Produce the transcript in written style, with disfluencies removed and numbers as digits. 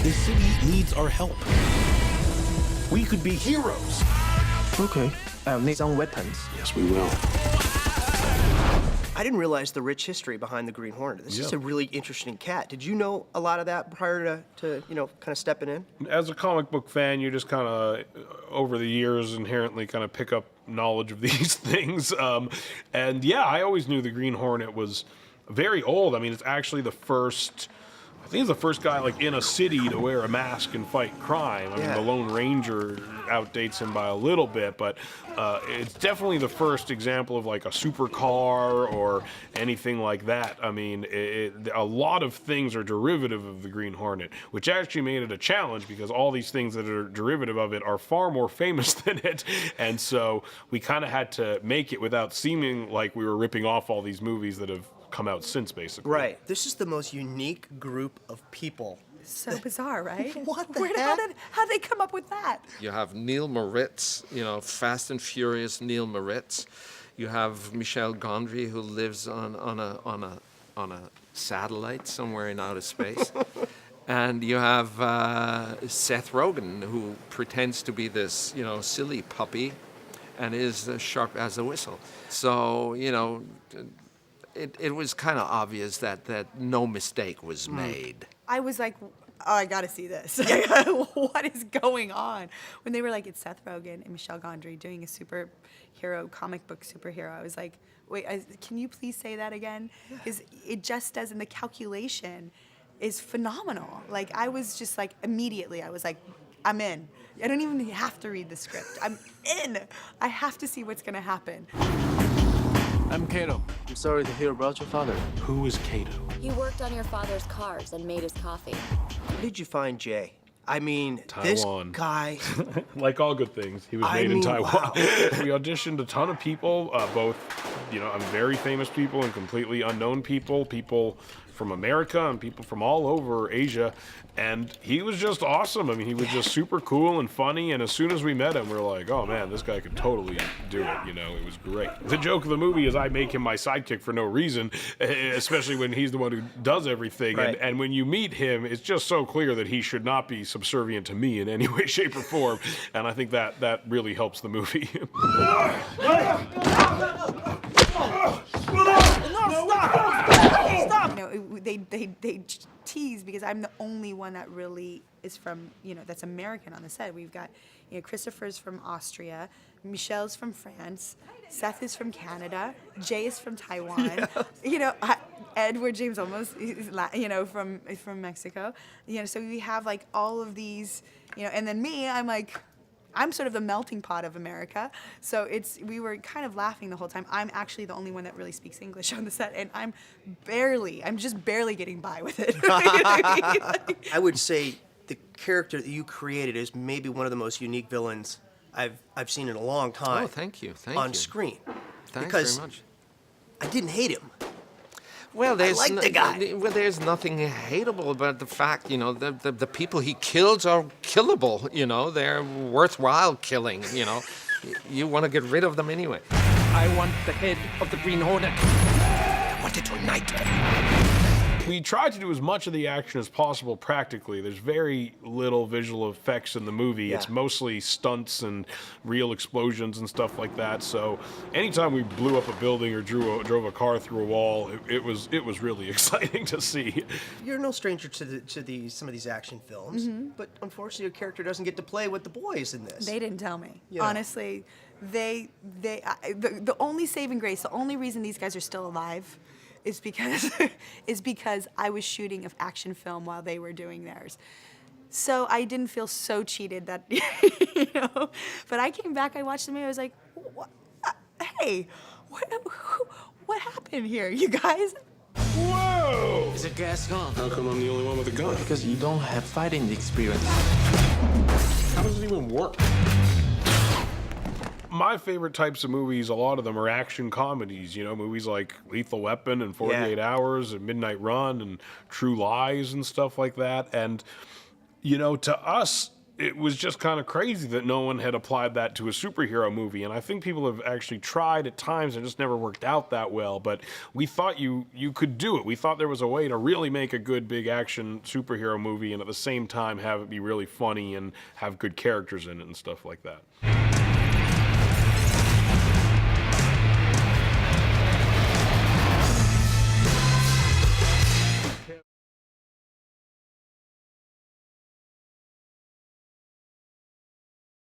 This city needs our help. We could be heroes. Okay, I'll need some weapons. Yes, we will. I didn't realize the rich history behind the Green Hornet. This is a really interesting cat. Did you know a lot of that prior to kind of stepping in? As a comic book fan, you just kind of, over the years, inherently kind of pick up knowledge of these things. And yeah, I always knew the Green Hornet was very old. I mean, it's actually the first... I think he's the first guy like in a city to wear a mask and fight crime. I mean, the Lone Ranger outdates him by a little bit, but it's definitely the first example of like a supercar or anything like that. I mean, a lot of things are derivative of the Green Hornet, which actually made it a challenge because all these things that are derivative of it are far more famous than it. And so we kind of had to make it without seeming like we were ripping off all these movies that have come out since, basically. Right. This is the most unique group of people. So bizarre, right? What the heck? How'd they come up with that? You have Neil Moritz, Fast and Furious Neil Moritz. You have Michel Gondry, who lives on a satellite somewhere in outer space. And you have Seth Rogen, who pretends to be this, silly puppy and is as sharp as a whistle. So, it was kind of obvious that no mistake was made. I was like, oh, I gotta see this. What is going on? When they were like, it's Seth Rogen and Michel Gondry doing a superhero, comic book superhero, I was like, wait, can you please say that again? Because it just doesn't, the calculation is phenomenal. Like, I was just like, immediately, I was like, I'm in. I don't even have to read the script. I'm in. I have to see what's gonna happen. I'm Kato. I'm sorry to hear about your father. Who is Kato? He worked on your father's cars and made his coffee. Where did you find Jay? I mean, Taiwan. this guy... Like all good things, he was made in Taiwan. Wow. We auditioned a ton of people, both, very famous people and completely unknown people from America and people from all over Asia, and he was just awesome. I mean, he was just super cool and funny, and as soon as we met him, we were like, oh man, this guy could totally do it, it was great. The joke of the movie is I make him my sidekick for no reason, especially when he's the one who does everything, Right. and when you meet him, it's just so clear that he should not be subservient to me in any way, shape, or form, and I think that really helps the movie. Stop! They tease because I'm the only one that really is from, that's American on the set. We've got, Christopher's from Austria, Michelle's from France, Seth is from Canada, Jay is from Taiwan, Edward James almost, from Mexico. So we have like all of these, and then me, I'm sort of the melting pot of America. So we were kind of laughing the whole time. I'm actually the only one that really speaks English on the set, and I'm just barely getting by with it. I would say the character that you created is maybe one of the most unique villains I've seen in a long time. Oh, thank you. On screen. Thanks because very much. I didn't hate him. Well, there's like the guy. Well, there's nothing hateable about the fact, the people he kills are killable. They're worthwhile killing. You want to get rid of them anyway. I want the head of the Green Hornet. I want it tonight. We tried to do as much of the action as possible practically. There's very little visual effects in the movie. Yeah. It's mostly stunts and real explosions and stuff like that. So anytime we blew up a building or drove a car through a wall, it was really exciting to see. You're no stranger to some of these action films, but unfortunately your character doesn't get to play with the boys in this. They didn't tell me. Yeah. Honestly, the only saving grace, the only reason these guys are still alive is because I was shooting an action film while they were doing theirs. So I didn't feel so cheated that, But I came back, I watched the movie, I was like, hey, what happened here, you guys? Whoa! Is it gas gun? How come I'm the only one with a gun? Because you don't have fighting experience. How does it even work? My favorite types of movies, a lot of them are action comedies, movies like Lethal Weapon and 48 Hours and Midnight Run and True Lies and stuff like that. And, to us, it was just kind of crazy that no one had applied that to a superhero movie. And I think people have actually tried at times and just never worked out that well. But we thought you could do it. We thought there was a way to really make a good big action superhero movie and at the same time have it be really funny and have good characters in it and stuff like that.